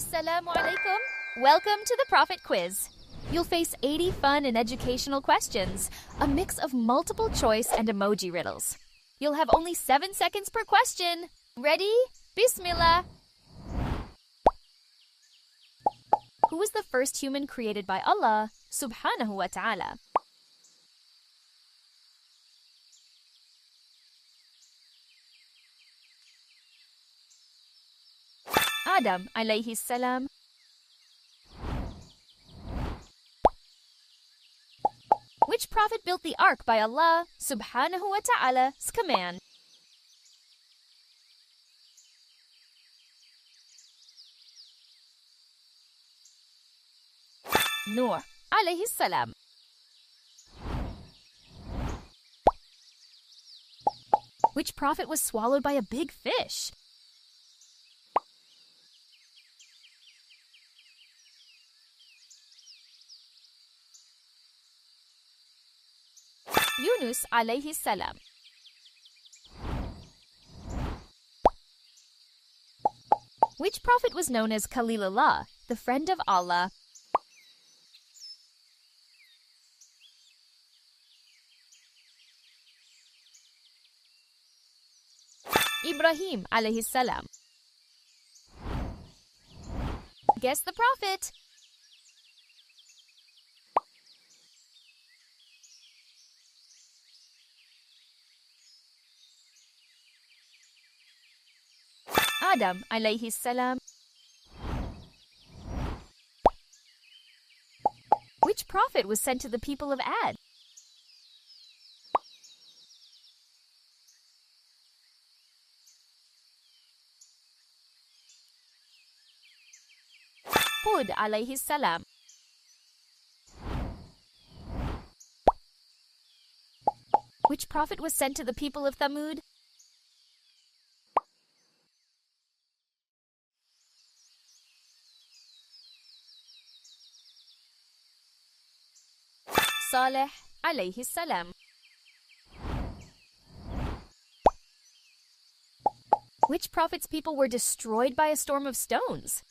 Assalamu alaikum. Welcome to the Prophet Quiz. You'll face 80 fun and educational questions, a mix of multiple choice and emoji riddles. You'll have only 7 seconds per question. Ready? Bismillah. Who was the first human created by Allah, subhanahu wa ta'ala? Adam alayhi salam. Which prophet built the ark by Allah subhanahu wa ta'ala's command? Noor alayhi salam. Which prophet was swallowed by a big fish? Yunus alayhi salam. Which prophet was known as Khalilullah, the friend of Allah? Ibrahim alayhi salam. Guess the prophet. Adam alayhi salam. Which prophet was sent to the people of Ad? Hud alayhi salam. Which prophet was sent to the people of Thamud? Saleh alayhi salam. Which prophet's people were destroyed by a storm of stones?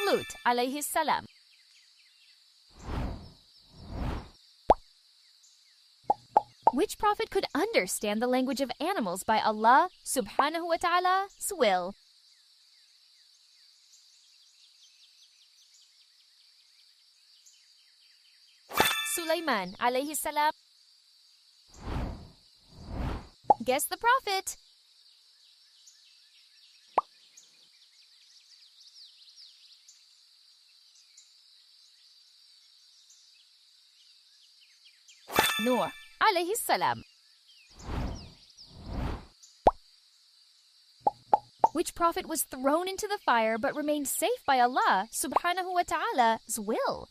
Lut alayhi salam. Which prophet could understand the language of animals by Allah subhanahu wa ta'ala's will? Sulaiman alayhi salam. Guess the prophet. Noor alayhi salam. Which prophet was thrown into the fire but remained safe by Allah subhanahu wa ta'ala's will?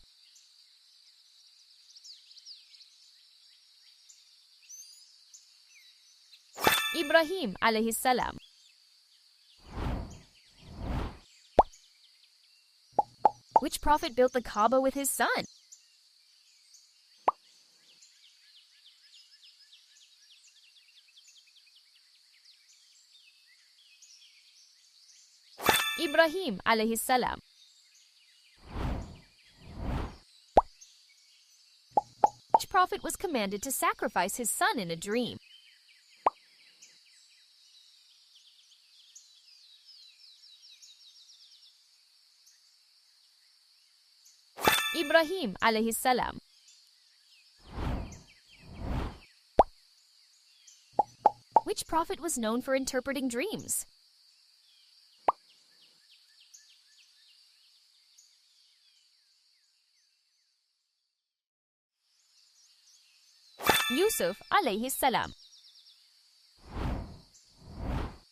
Ibrahim alayhi salam. Which prophet built the Kaaba with his son? Ibrahim alayhi salam. Which prophet was commanded to sacrifice his son in a dream? Ibrahim alayhi salam. Which prophet was known for interpreting dreams? Yusuf alayhi salam.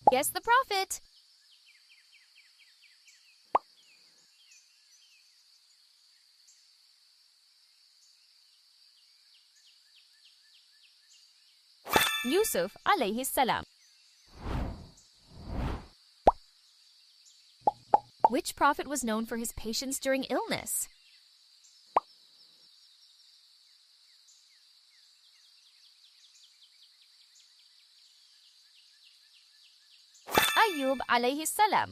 Guess the prophet. Yusuf alayhi salam. Which prophet was known for his patience during illness? Ayyub alayhi salam?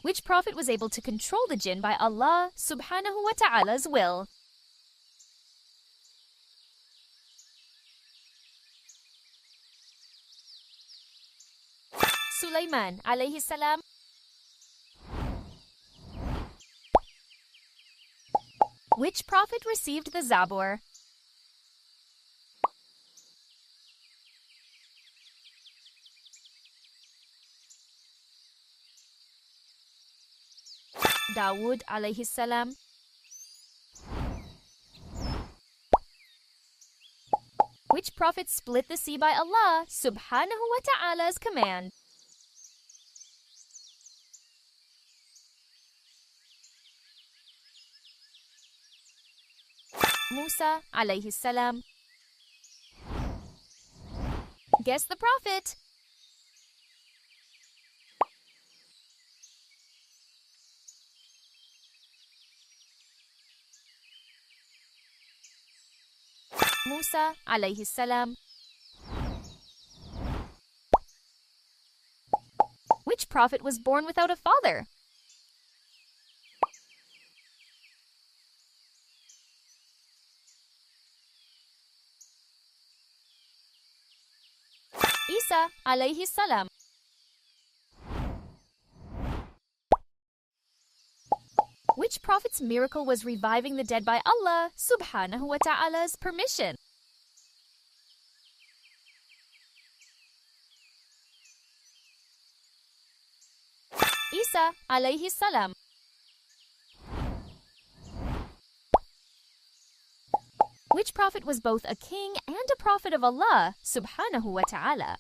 Which prophet was able to control the jinn by Allah subhanahu wa ta'ala's will? Sulaiman alayhi salam? Which prophet received the Zabur? Dawood alayhi salam? Which prophet split the sea by Allah subhanahu wa ta'ala's command? Musa alayhi salam? Guess the prophet. Musa alayhi salam? Which prophet was born without a father? Isa alayhi salam? Which prophet's miracle was reviving the dead by Allah subhanahu wa ta'ala's permission? Isa alayhi salam? Which prophet was both a king and a prophet of Allah subhanahu wa ta'ala?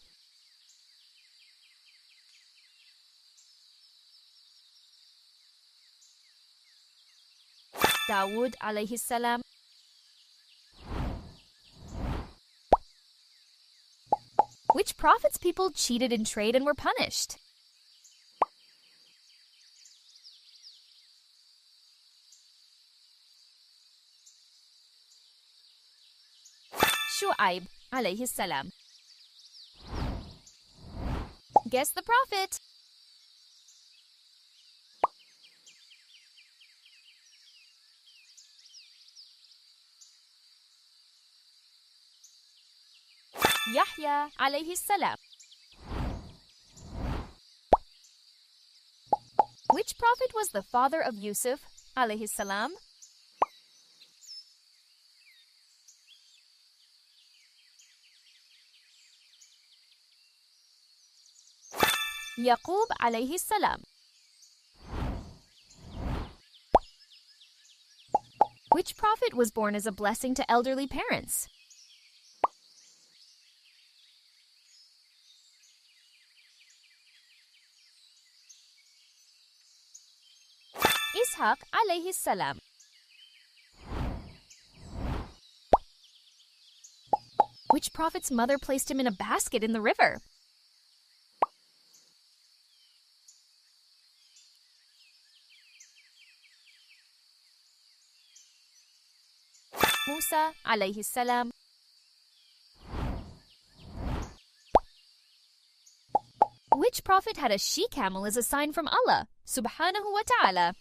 Dawood alayhi salam? Which prophet's people cheated in trade and were punished? Shu'aib alayhi salam? Guess the prophet. Yahya alayhi salam? Which prophet was the father of Yusuf alayhi salam? Yaqub alayhi salam? Which prophet was born as a blessing to elderly parents? Ishaq alayhi salam? Which prophet's mother placed him in a basket in the river? Musa alayhi salam? Which prophet had a she-camel as a sign from Allah subhanahu wa ta'ala?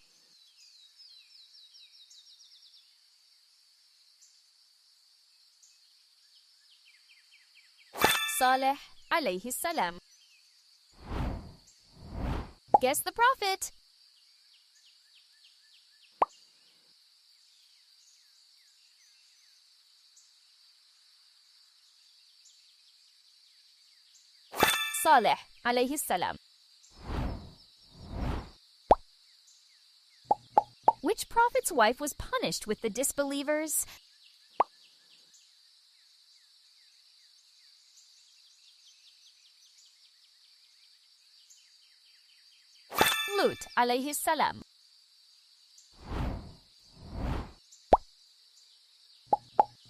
Saleh alayhi salam? Guess the prophet. Saleh alayhi salam? Which prophet's wife was punished with the disbelievers? Lut alayhi salam?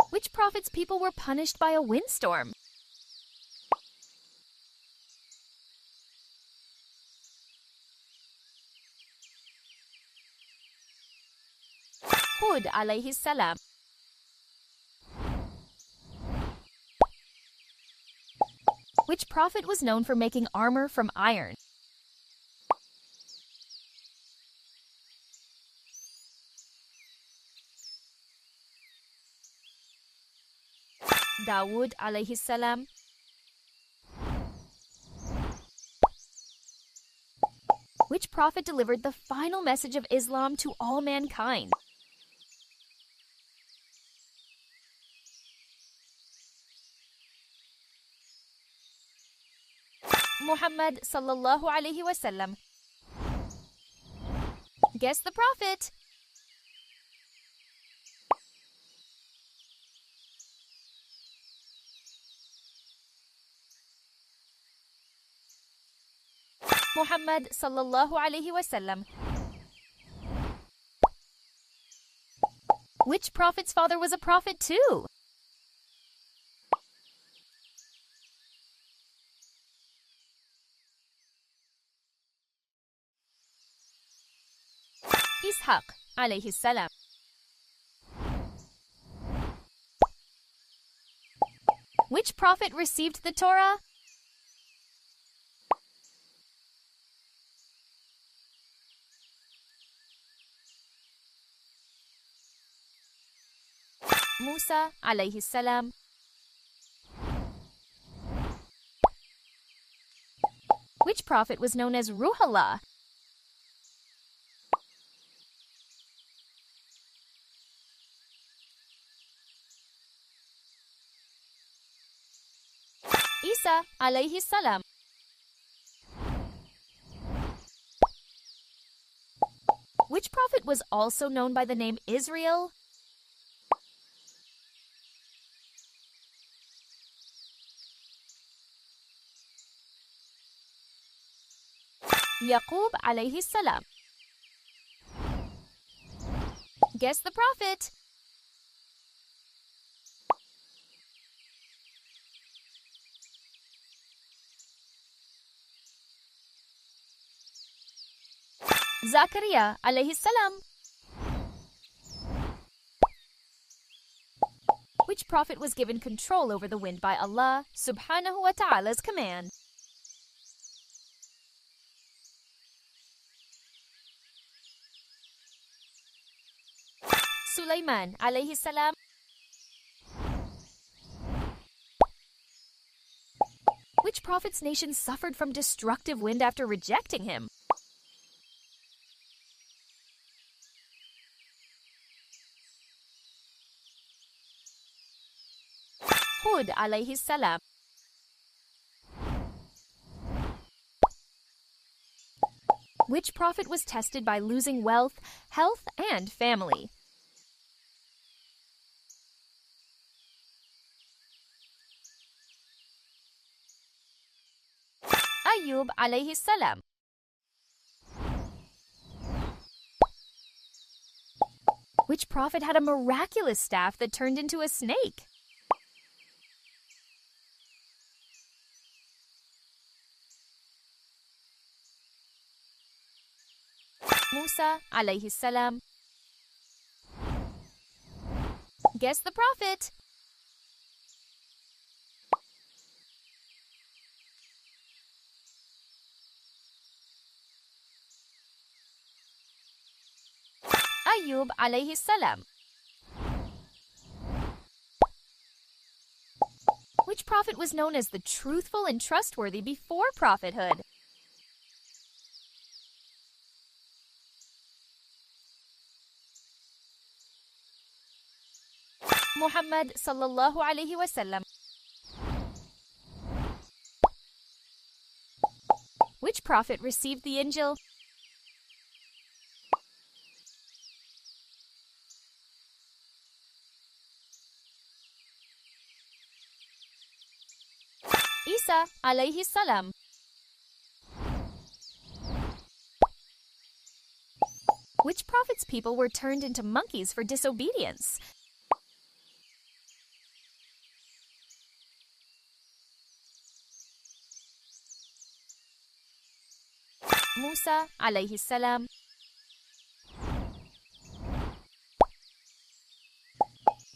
Which prophet's people were punished by a windstorm? Hud alayhi salam? Which prophet was known for making armor from iron? Dawood alayhi salam. Which prophet delivered the final message of Islam to all mankind? Muhammad sallallahu alayhi wasallam. Guess the prophet. Muhammad sallallahu alayhi wasallam. Which prophet's father was a prophet too? Ishaq alayhi salam. Which prophet received the Torah? Musa alayhi salam. Which prophet was known as Ruhullah? Isa alayhi salam. Which prophet was also known by the name Israel? Yaqub alayhi salam. Guess the prophet. Zakaria alayhi salam. Which prophet was given control over the wind by Allah subhanahu wa ta'ala's command? Sulaiman alayhi salam. Which prophet's nation suffered from destructive wind after rejecting him? Hud alayhi salam. Which prophet was tested by losing wealth, health, and family? Ayub alayhi salam. Which prophet had a miraculous staff that turned into a snake? Musa alayhi salam. Guess the prophet. Ayub alayhi salam. Which prophet was known as the truthful and trustworthy before prophethood? Muhammad sallallahu alayhi wasallam. Which prophet received the Injil? Isa alayhi salam. Which prophet's people were turned into monkeys for disobedience? Musa alayhi salam.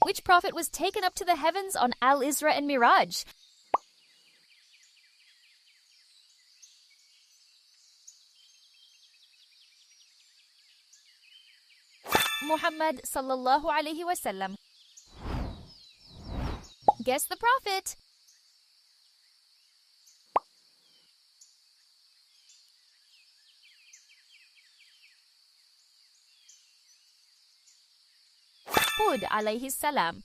Which prophet was taken up to the heavens on Al-Isra and Miraj? Muhammad sallallahu alaihi wasallam. Guess the prophet. Hud alayhi salam.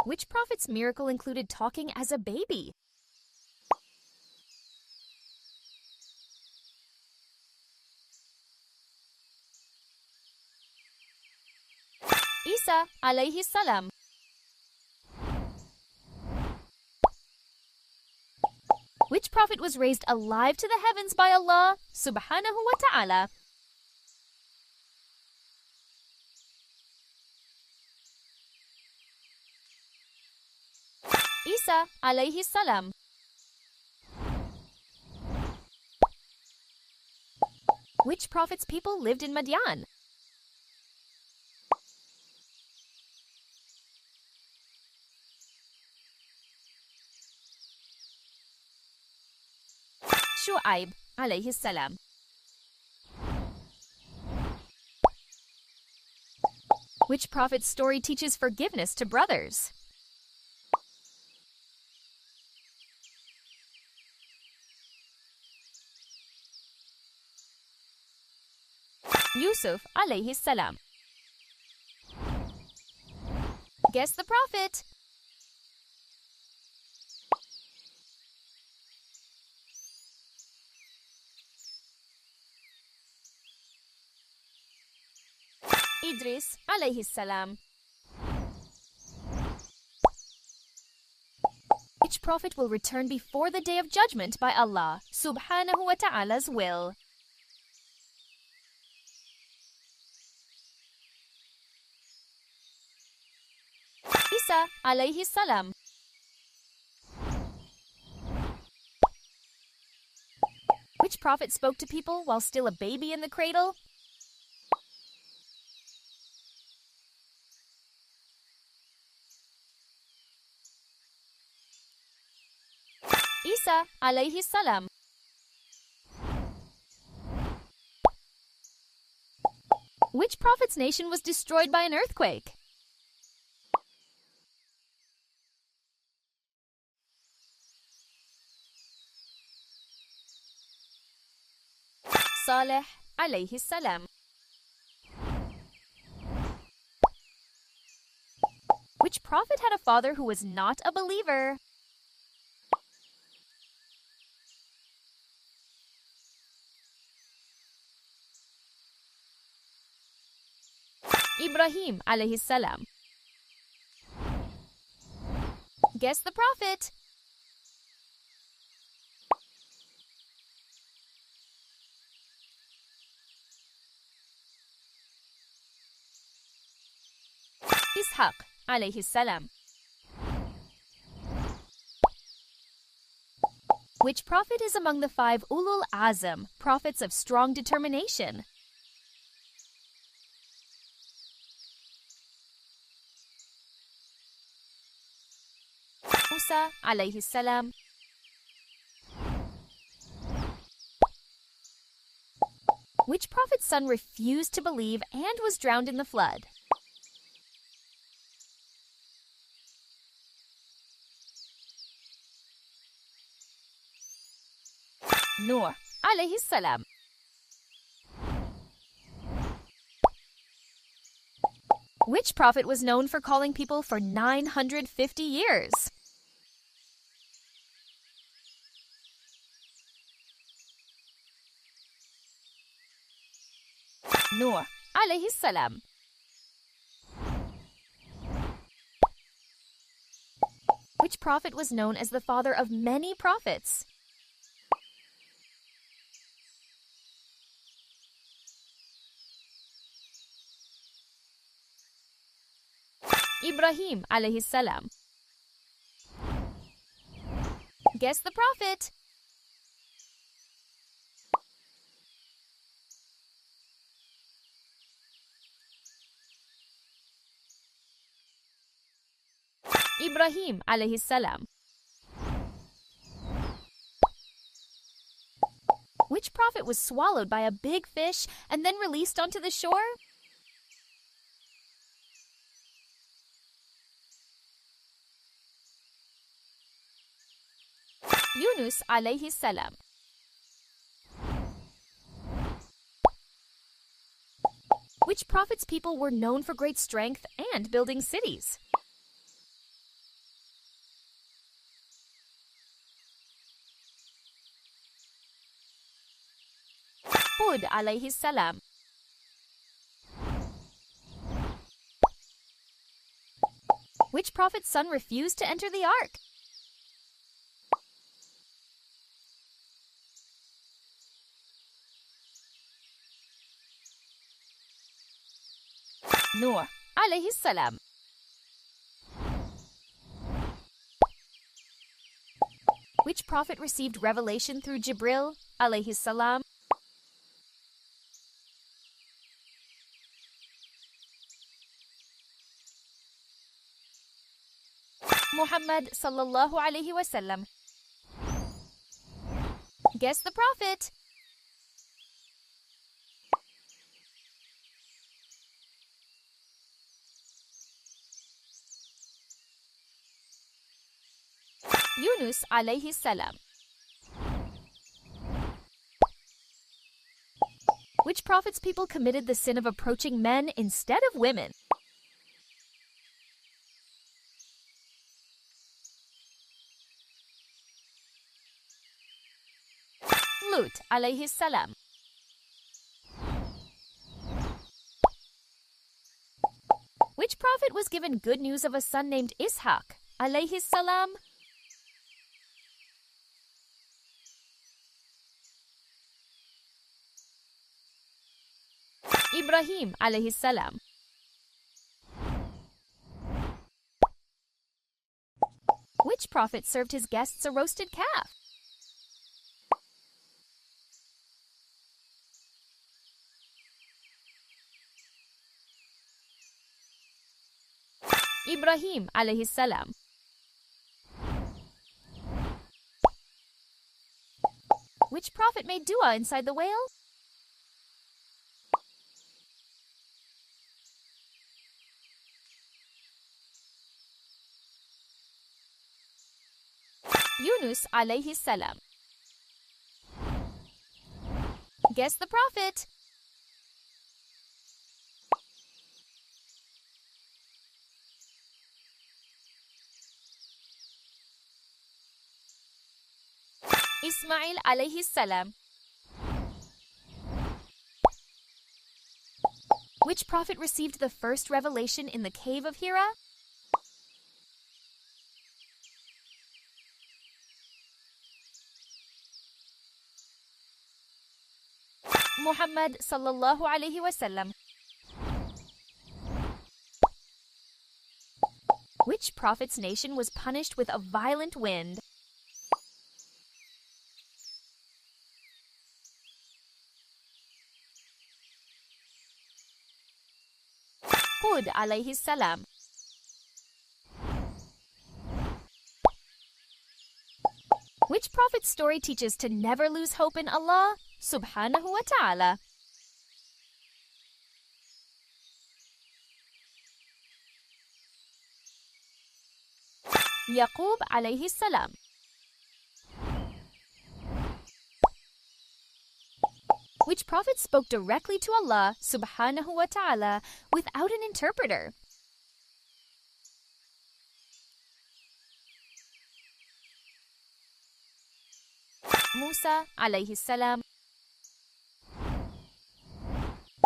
Which prophet's miracle included talking as a baby? Isa alayhi salam. Which prophet was raised alive to the heavens by Allah subhanahu wa ta'ala? Isa alayhi salam. Which prophet's people lived in Madian? Shu'aib alayhi salam. Which prophet's story teaches forgiveness to brothers? Yusuf alayhi salam. Guess the prophet. Idris alayhi salam. Which prophet will return before the day of judgment by Allah subhanahu wa ta'ala's will? Isa alayhi salam. Which prophet spoke to people while still a baby in the cradle? Isa alayhi salam. Which prophet's nation was destroyed by an earthquake? Saleh alayhi salam. Which prophet had a father who was not a believer? Ibrahim alayhi salam. Guess the prophet. Ishaq alayhi salam. Which prophet is among the 5 Ulul Azm, prophets of strong determination? Musa alayhi salam. Which prophet's son refused to believe and was drowned in the flood? Nuh alayhi salam. Which prophet was known for calling people for 950 years? Nuh alayhi salam. Which prophet was known as the father of many prophets? Ibrahim alayhi salam. Guess the prophet. Ibrahim alayhi salam. Which prophet was swallowed by a big fish and then released onto the shore? Yunus alayhi salam. Which prophet's people were known for great strength and building cities? Hud alayhi salam. Which prophet's son refused to enter the ark? Nuh alayhi salam. Which prophet received revelation through Jibril alayhi salam? Muhammad sallallahu alayhi wasallam. Guess the prophet. Yunus alayhi salam. Which prophet's people committed the sin of approaching men instead of women? Lut alayhi salam. Which prophet was given good news of a son named Ishaq alayhi salam? Ibrahim alayhi salam. Which prophet served his guests a roasted calf? Ibrahim alayhi salam. Which prophet made dua inside the whale? Yunus alayhi salam. Guess the prophet. Ismail alayhi salam. Which prophet received the first revelation in the cave of Hira? Muhammad sallallahu alayhi wasallam. Which prophet's nation was punished with a violent wind? Hud alayhi salam. Which prophet's story teaches to never lose hope in Allah subhanahu wa ta'ala? Yaqub alayhi salam. Which prophet spoke directly to Allah subhanahu wa ta'ala without an interpreter? Musa alayhi salam.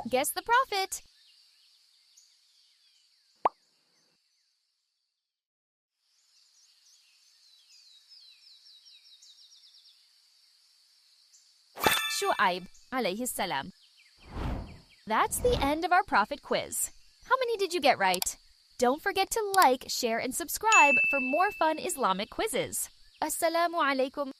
Guess the prophet. Shu'aib alayhi salam. That's the end of our prophet quiz. How many did you get right? Don't forget to like, share, and subscribe for more fun Islamic quizzes. Assalamu alaikum.